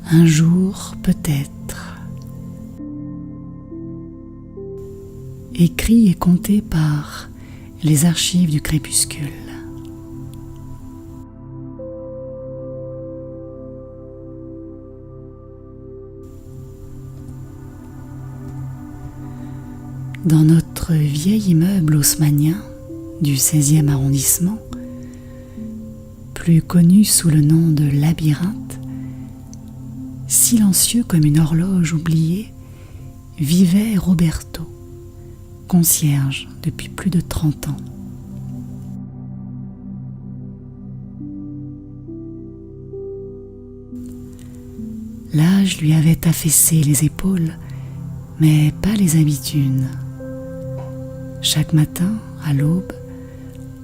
Un jour peut-être. Écrit et compté par les archives du crépuscule. Dans notre vieil immeuble haussmannien du 16e arrondissement, plus connu sous le nom de Labyrinthe, silencieux comme une horloge oubliée, vivait Roberto, concierge depuis plus de 30 ans. L'âge lui avait affaissé les épaules, mais pas les habitudes. Chaque matin, à l'aube,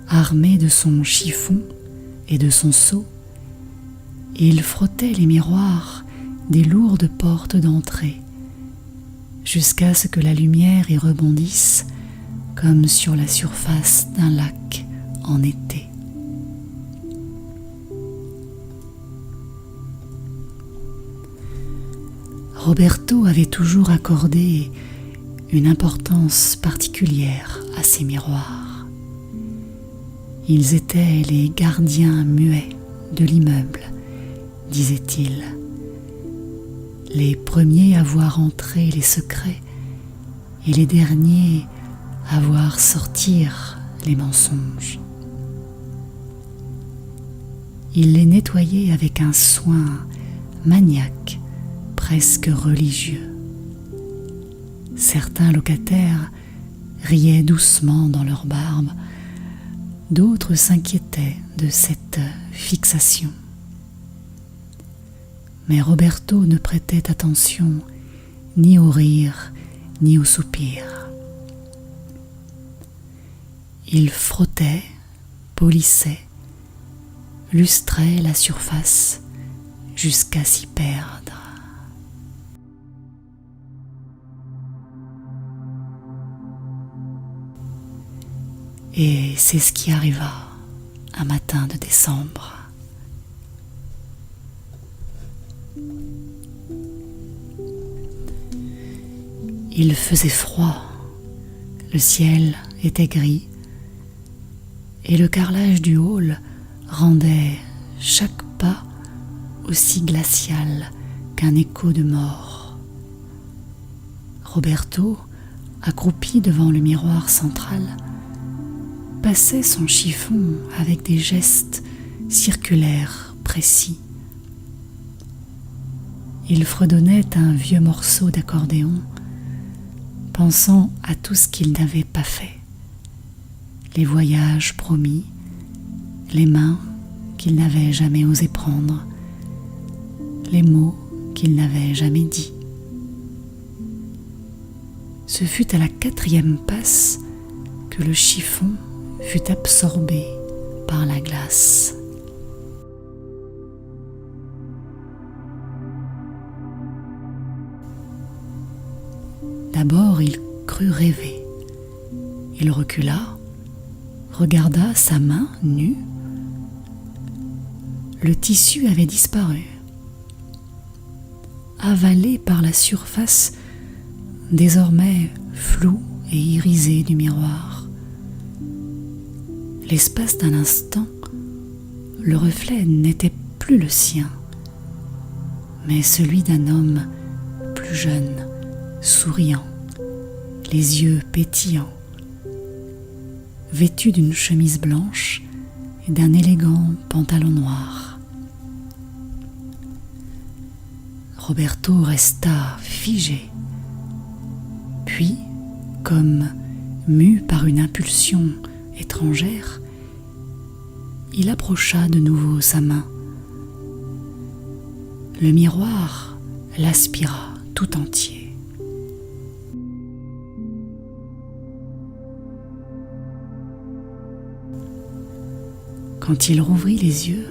armé de son chiffon et de son seau, il frottait les miroirs des lourdes portes d'entrée, jusqu'à ce que la lumière y rebondisse comme sur la surface d'un lac en été. Roberto avait toujours accordé une importance particulière à ces miroirs. Ils étaient les gardiens muets de l'immeuble, disait-il, les premiers à voir entrer les secrets et les derniers à voir sortir les mensonges. Il les nettoyait avec un soin maniaque, presque religieux. Certains locataires riaient doucement dans leur barbe, d'autres s'inquiétaient de cette fixation. Mais Roberto ne prêtait attention ni au rire ni au soupir. Il frottait, polissait, lustrait la surface jusqu'à s'y perdre. Et c'est ce qui arriva un matin de décembre. Il faisait froid, le ciel était gris, et le carrelage du hall rendait chaque pas aussi glacial qu'un écho de mort. Roberto, accroupi devant le miroir central, passait son chiffon avec des gestes circulaires précis. Il fredonnait un vieux morceau d'accordéon, pensant à tout ce qu'il n'avait pas fait, les voyages promis, les mains qu'il n'avait jamais osé prendre, les mots qu'il n'avait jamais dits. Ce fut à la 4e passe que le chiffon fut absorbé par la glace. D'abord, il crut rêver. Il recula, regarda sa main nue. Le tissu avait disparu, avalé par la surface désormais floue et irisée du miroir. L'espace d'un instant, le reflet n'était plus le sien, mais celui d'un homme plus jeune, souriant, les yeux pétillants, vêtu d'une chemise blanche et d'un élégant pantalon noir. Roberto resta figé, puis, comme mu par une impulsion étrangère, il approcha de nouveau sa main. Le miroir l'aspira tout entier. Quand il rouvrit les yeux,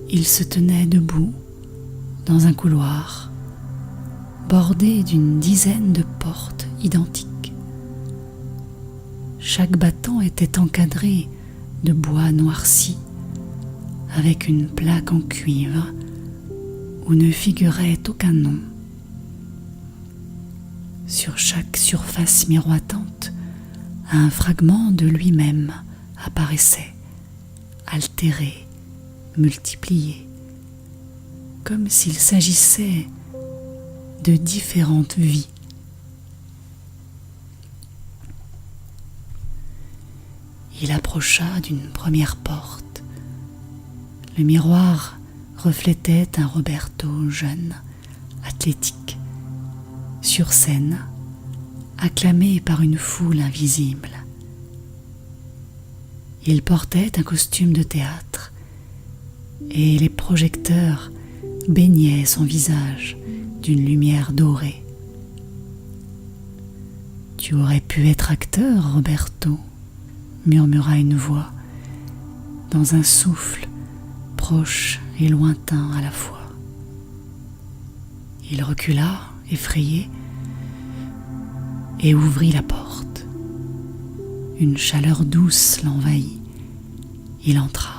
il se tenait debout dans un couloir bordé d'une dizaine de portes identiques. Chaque battant était encadré de bois noirci avec une plaque en cuivre où ne figurait aucun nom. Sur chaque surface miroitante, un fragment de lui-même apparaissait, altéré, multiplié, comme s'il s'agissait de différentes vies. Il approcha d'une première porte. Le miroir reflétait un Roberto jeune, athlétique, sur scène, acclamé par une foule invisible. Il portait un costume de théâtre et les projecteurs baignaient son visage d'une lumière dorée. « Tu aurais pu être acteur, Roberto », murmura une voix, dans un souffle proche et lointain à la fois. Il recula, effrayé, et ouvrit la porte. Une chaleur douce l'envahit. Il entra.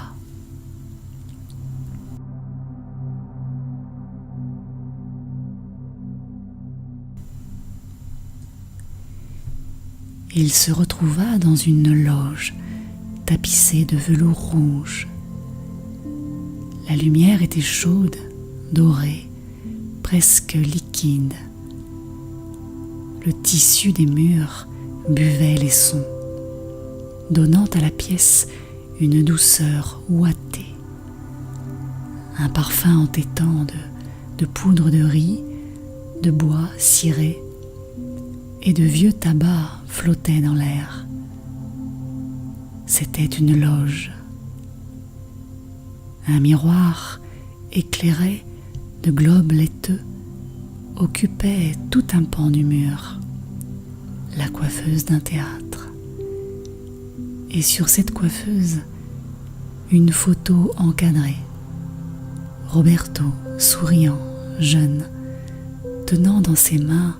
Il se retrouva dans une loge tapissée de velours rouge. La lumière était chaude, dorée, presque liquide. Le tissu des murs buvait les sons, donnant à la pièce une douceur ouatée. Un parfum entêtant de poudre de riz, de bois ciré et de vieux tabac flottait dans l'air. C'était une loge. Un miroir éclairé de globes laiteux occupait tout un pan du mur, la coiffeuse d'un théâtre. Et sur cette coiffeuse, une photo encadrée. Roberto, souriant, jeune, tenant dans ses mains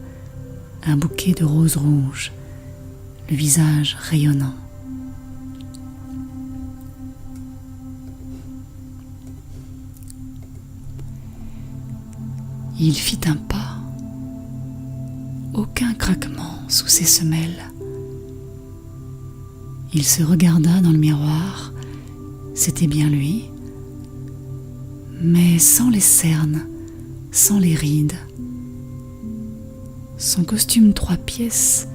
un bouquet de roses rouges, le visage rayonnant. Il fit un pas, aucun craquement sous ses semelles. Il se regarda dans le miroir, c'était bien lui, mais sans les cernes, sans les rides. Son costume 3 pièces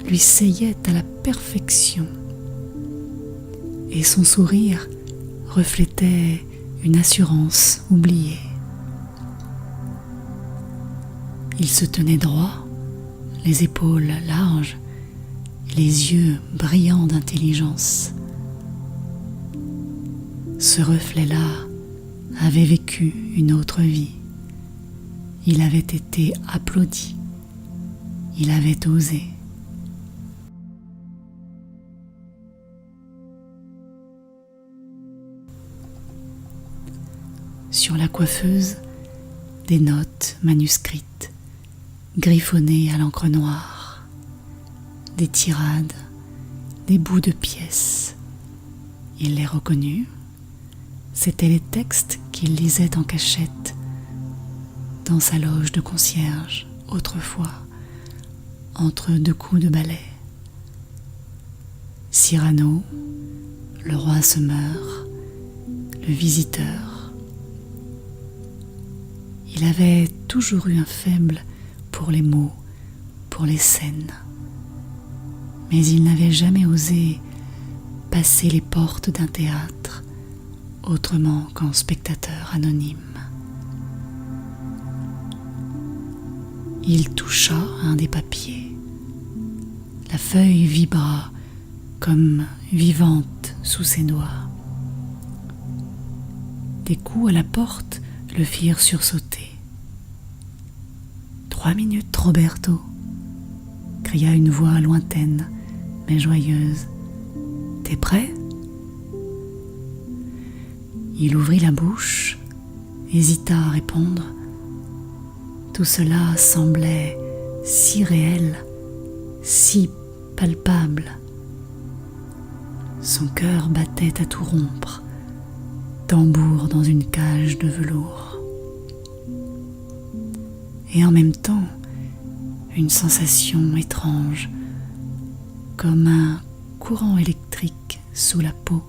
lui seyait à la perfection, et son sourire reflétait une assurance oubliée. Il se tenait droit, les épaules larges, les yeux brillants d'intelligence. Ce reflet-là avait vécu une autre vie. Il avait été applaudi. Il avait osé. Sur la coiffeuse, des notes manuscrites, griffonnées à l'encre noire, des tirades, des bouts de pièces. Il les reconnut. C'étaient les textes qu'il lisait en cachette dans sa loge de concierge, autrefois, entre 2 coups de balai. Cyrano, le roi se meurt, le visiteur. Il avait toujours eu un faible pour les mots, pour les scènes, mais il n'avait jamais osé passer les portes d'un théâtre autrement qu'en spectateur anonyme. Il toucha un des papiers. La feuille vibra comme vivante sous ses doigts. Des coups à la porte le firent sursauter. 3 minutes, Roberto, cria une voix lointaine mais joyeuse. T'es prêt ? Il ouvrit la bouche, hésita à répondre. Tout cela semblait si réel, si palpable. Son cœur battait à tout rompre, tambour dans une cage de velours. et en même temps une sensation étrange, comme un courant électrique sous la peau,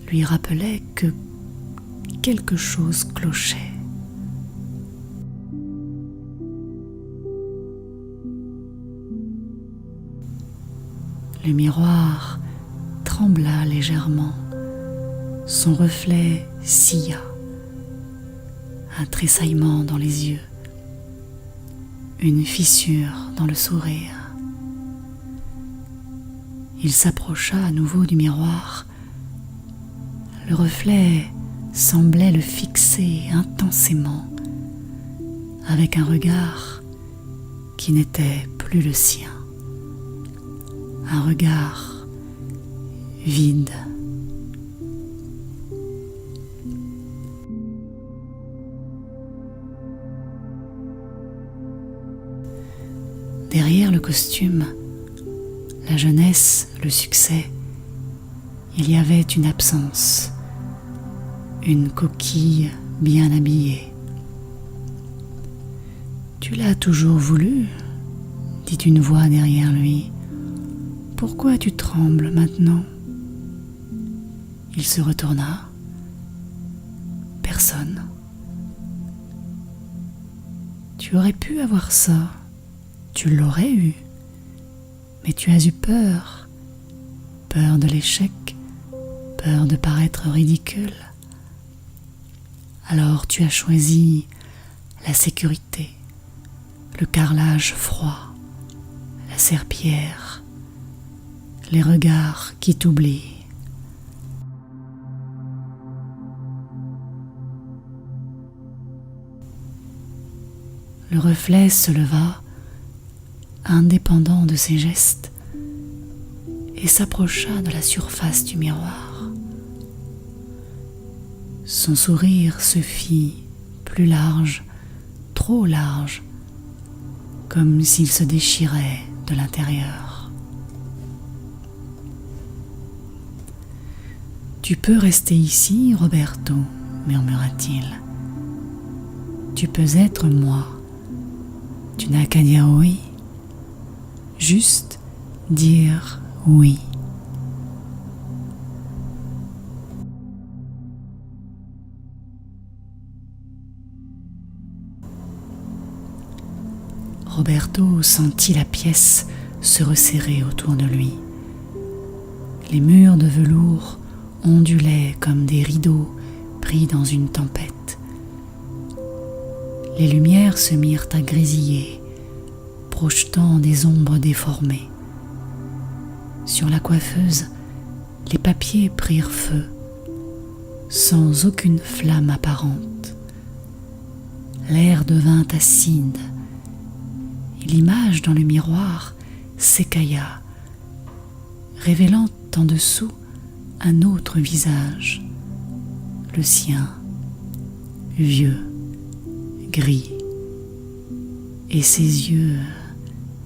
lui rappelait que quelque chose clochait. Le miroir trembla légèrement, son reflet silla, un tressaillement dans les yeux, une fissure dans le sourire. Il s'approcha à nouveau du miroir. Le reflet semblait le fixer intensément, avec un regard qui n'était plus le sien. Un regard vide. Derrière le costume, la jeunesse, le succès, il y avait une absence, une coquille bien habillée. « Tu l'as toujours voulu ?» dit une voix derrière lui. « Pourquoi tu trembles maintenant ?» Il se retourna. Personne. « Tu aurais pu avoir ça, tu l'aurais eu, mais tu as eu peur, peur de l'échec, peur de paraître ridicule. Alors tu as choisi la sécurité, le carrelage froid, la serpillière, les regards qui t'oublient. Le reflet se leva, indépendant de ses gestes, et s'approcha de la surface du miroir. Son sourire se fit plus large, trop large, comme s'il se déchirait de l'intérieur. « Tu peux rester ici, Roberto, » murmura-t-il. « Tu peux être moi. Tu n'as qu'à dire oui. Juste dire oui. » Roberto sentit la pièce se resserrer autour de lui. Les murs de velours ondulaient comme des rideaux pris dans une tempête. Les lumières se mirent à grésiller, projetant des ombres déformées. Sur la coiffeuse, les papiers prirent feu, sans aucune flamme apparente. L'air devint acide, et l'image dans le miroir s'écailla, révélant en dessous un autre visage, le sien, vieux, gris, et ses yeux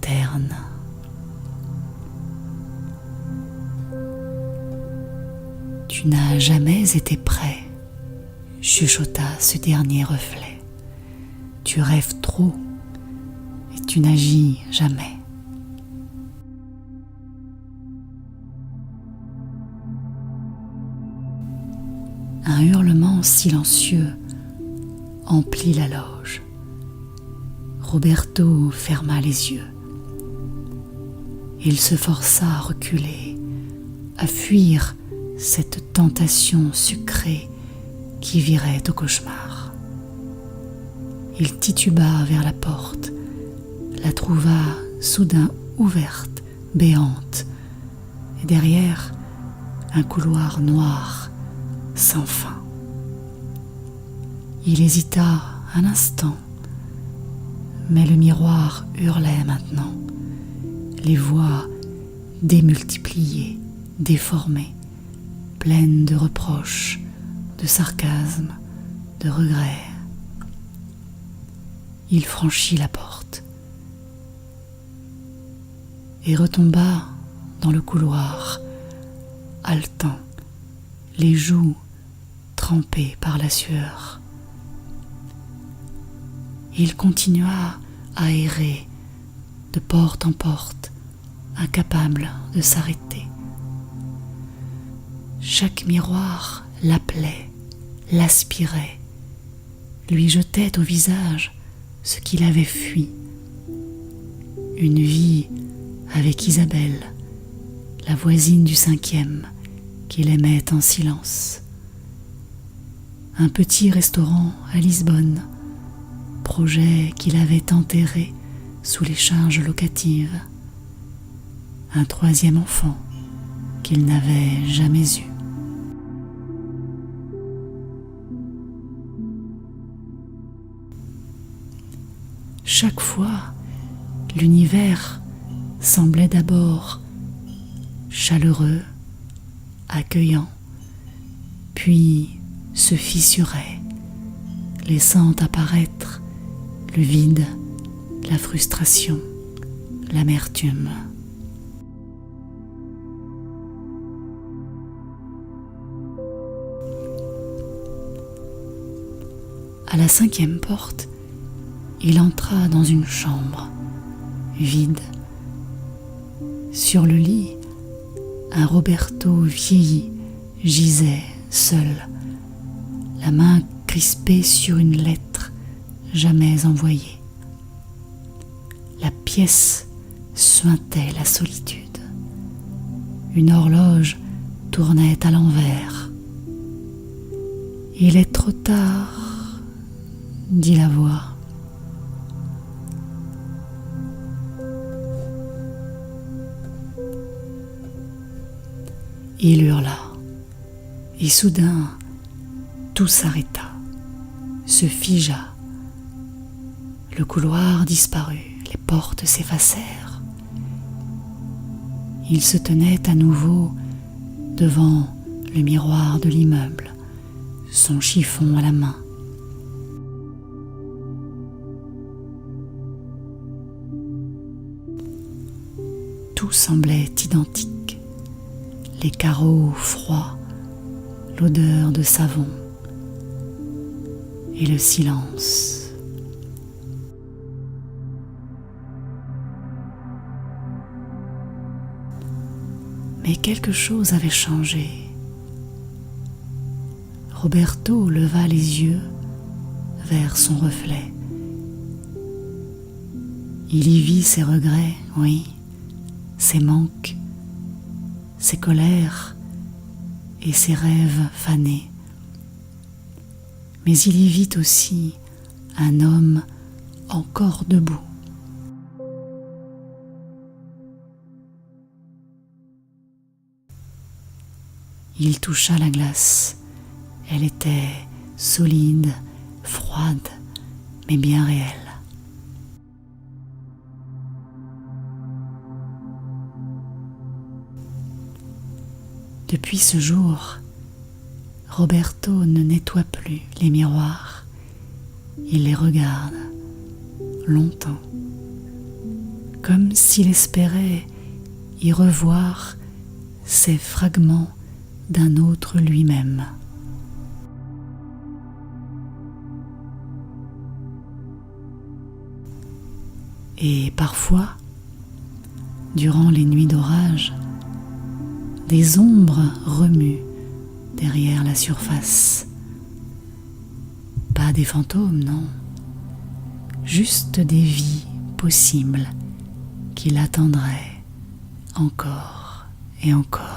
ternes. « Tu n'as jamais été prêt, » chuchota ce dernier reflet. « Tu rêves trop et tu n'agis jamais. » Un hurlement silencieux emplit la loge. Roberto ferma les yeux. Il se força à reculer, à fuir cette tentation sucrée qui virait au cauchemar. Il tituba vers la porte, la trouva soudain ouverte, béante, et derrière, un couloir noir, sans fin. Il hésita un instant, mais le miroir hurlait maintenant, les voix démultipliées, déformées, pleines de reproches, de sarcasmes, de regrets. Il franchit la porte et retomba dans le couloir, haletant, les joues trempées par la sueur. il continua à errer de porte en porte, incapable de s'arrêter. Chaque miroir l'appelait, l'aspirait, lui jetait au visage ce qu'il avait fui. Une vie avec Isabelle, la voisine du 5e, qu'il aimait en silence. Un petit restaurant à Lisbonne, projet qu'il avait enterré sous les charges locatives. Un 3e enfant qu'il n'avait jamais eu. Chaque fois, l'univers semblait d'abord chaleureux, accueillant, puis se fissurait, laissant apparaître le vide, la frustration, l'amertume. À la 5e porte, il entra dans une chambre vide. Sur le lit, un Roberto vieilli gisait seul, la main crispée sur une lettre jamais envoyée. La pièce suintait la solitude. Une horloge tournait à l'envers. « Il est trop tard », dit la voix. Il hurla, et soudain, tout s'arrêta, se figea. Le couloir disparut, les portes s'effacèrent. Il se tenait à nouveau devant le miroir de l'immeuble, son chiffon à la main. Tout semblait identique. Les carreaux froids, l'odeur de savon et le silence. Mais quelque chose avait changé. Roberto leva les yeux vers son reflet. Il y vit ses regrets, oui, ses manques, ses colères et ses rêves fanés. Mais il y vit aussi un homme encore debout. Il toucha la glace. Elle était solide, froide, mais bien réelle. Depuis ce jour, Roberto ne nettoie plus les miroirs. Il les regarde longtemps, comme s'il espérait y revoir ces fragments d'un autre lui-même. Et parfois, durant les nuits d'orage, des ombres remuent derrière la surface. Pas des fantômes, non. Juste des vies possibles qui l'attendraient encore et encore.